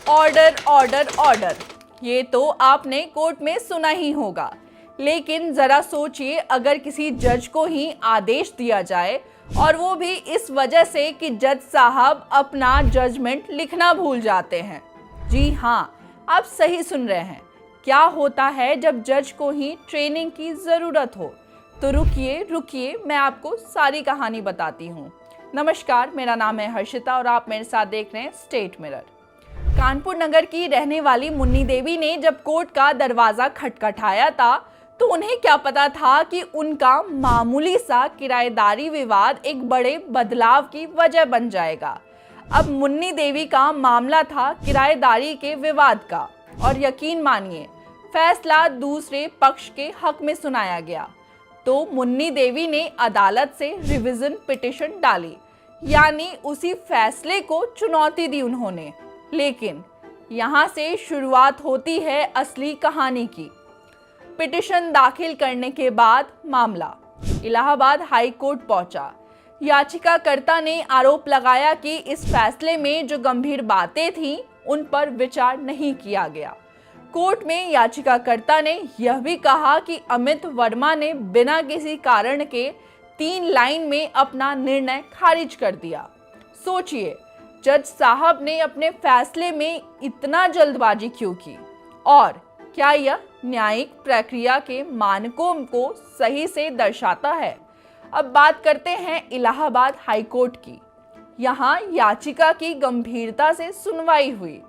Order order order, ये तो आपने कोर्ट में सुना ही होगा। लेकिन जरा सोचिए, अगर किसी जज को ही आदेश दिया जाए और वो भी इस वजह से कि जज साहब अपना जजमेंट लिखना भूल जाते हैं। जी हाँ, आप सही सुन रहे हैं। क्या होता है जब जज को ही ट्रेनिंग की ज़रूरत हो? तो रुकिए रुकिए, मैं आपको सारी कहानी बताती हूँ। नमस्कार, मेरा नाम है हर्षिता और आप मेरे साथ देख रहे हैं स्टेट मिरर। कानपुर नगर की रहने वाली मुन्नी देवी ने जब कोर्ट का दरवाज़ा खटखटाया था तो उन्हें क्या पता था कि उनका मामूली सा किराएदारी विवाद एक बड़े बदलाव की वजह बन जाएगा। अब मुन्नी देवी का मामला था किराएदारी के विवाद का, और यकीन मानिए फैसला दूसरे पक्ष के हक में सुनाया गया। तो मुन्नी देवी ने अदालत से रिवीजन पिटीशन डाली, यानी उसी फैसले को चुनौती दी उन्होंने। लेकिन यहाँ से शुरुआत होती है असली कहानी की। पिटीशन दाखिल करने के बाद मामला इलाहाबाद हाई कोर्ट पहुंचा। याचिकाकर्ता ने आरोप लगाया कि इस फैसले में जो गंभीर बातें थीं उन पर विचार नहीं किया गया। कोर्ट में याचिकाकर्ता ने यह भी कहा कि अमित वर्मा ने बिना किसी कारण के 3 लाइन में अपना निर्णय खारिज कर दिया। सोचिए, जज साहब ने अपने फैसले में इतना जल्दबाजी क्यों की, और क्या यह न्यायिक प्रक्रिया के मानकों को सही से दर्शाता है? अब बात करते हैं इलाहाबाद हाई कोर्ट की। यहाँ याचिका की गंभीरता से सुनवाई हुई।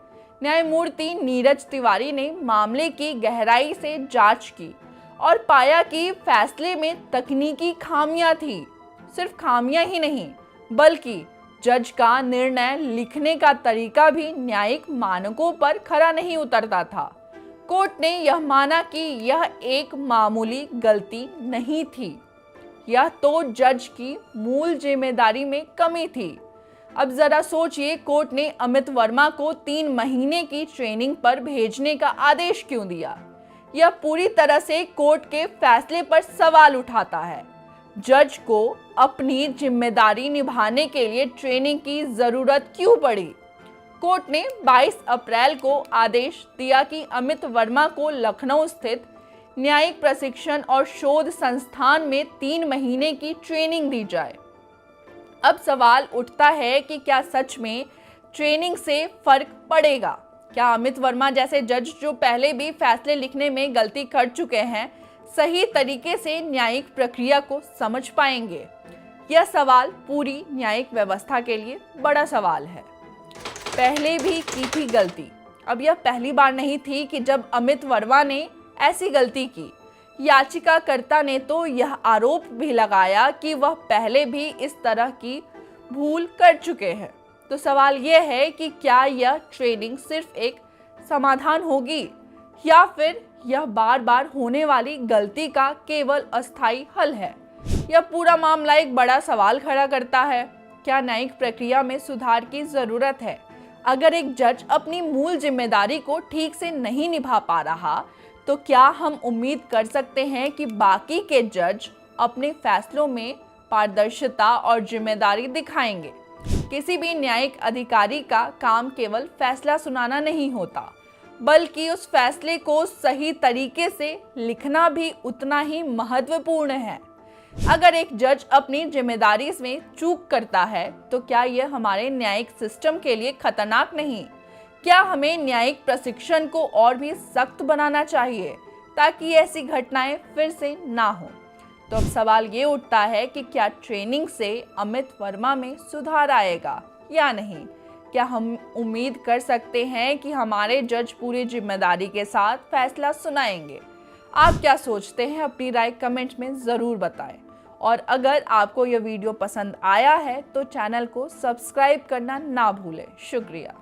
न्यायमूर्ति नीरज तिवारी ने मामले की गहराई से जांच की और पाया कि फैसले में तकनीकी खामियां थी। सिर्फ खामियां ही नहीं, बल्कि जज का निर्णय लिखने का तरीका भी न्यायिक मानकों पर खरा नहीं उतरता था। कोर्ट ने यह माना कि यह एक मामूली गलती नहीं थी, यह तो जज की मूल जिम्मेदारी में कमी थी। अब जरा सोचिए, कोर्ट ने अमित वर्मा को 3 महीने की ट्रेनिंग पर भेजने का आदेश क्यों दिया? यह पूरी तरह से कोर्ट के फैसले पर सवाल उठाता है। जज को अपनी जिम्मेदारी निभाने के लिए ट्रेनिंग की जरूरत क्यों पड़ी? कोर्ट ने 22 अप्रैल को आदेश दिया कि अमित वर्मा को लखनऊ स्थित न्यायिक प्रशिक्षण और शोध संस्थान में 3 महीने की ट्रेनिंग दी जाए। अब सवाल उठता है कि क्या सच में ट्रेनिंग से फर्क पड़ेगा? क्या अमित वर्मा जैसे जज जो पहले भी फैसले लिखने में गलती कर चुके हैं, सही तरीके से न्यायिक प्रक्रिया को समझ पाएंगे? यह सवाल पूरी न्यायिक व्यवस्था के लिए बड़ा सवाल है। पहले भी की थी गलती। अब यह पहली बार नहीं थी कि जब अमित वर्मा ने ऐसी गलती की। याचिकाकर्ता ने तो यह आरोप भी लगाया कि वह पहले भी इस तरह की भूल कर चुके हैं। तो सवाल यह है कि क्या यह ट्रेनिंग सिर्फ एक समाधान होगी, या फिर यह बार बार होने वाली गलती का केवल अस्थायी हल है? यह पूरा मामला एक बड़ा सवाल खड़ा करता है। क्या न्यायिक प्रक्रिया में सुधार की जरूरत है? अगर एक जज अपनी मूल जिम्मेदारी को ठीक से नहीं निभा पा रहा, तो क्या हम उम्मीद कर सकते हैं कि बाकी के जज अपने फैसलों में पारदर्शिता और जिम्मेदारी दिखाएंगे? किसी भी न्यायिक अधिकारी का काम केवल फैसला सुनाना नहीं होता, बल्कि उस फैसले को सही तरीके से लिखना भी उतना ही महत्वपूर्ण है। अगर एक जज अपनी जिम्मेदारी में चूक करता है, तो क्या यह हमारे न्यायिक सिस्टम के लिए खतरनाक नहीं? क्या हमें न्यायिक प्रशिक्षण को और भी सख्त बनाना चाहिए ताकि ऐसी घटनाएं फिर से ना हो? तो अब सवाल ये उठता है कि क्या ट्रेनिंग से अमित वर्मा में सुधार आएगा या नहीं? क्या हम उम्मीद कर सकते हैं कि हमारे जज पूरी जिम्मेदारी के साथ फैसला सुनाएंगे? आप क्या सोचते हैं? अपनी राय कमेंट में ज़रूर बताएं। और अगर आपको यह वीडियो पसंद आया है तो चैनल को सब्सक्राइब करना ना भूलें। शुक्रिया।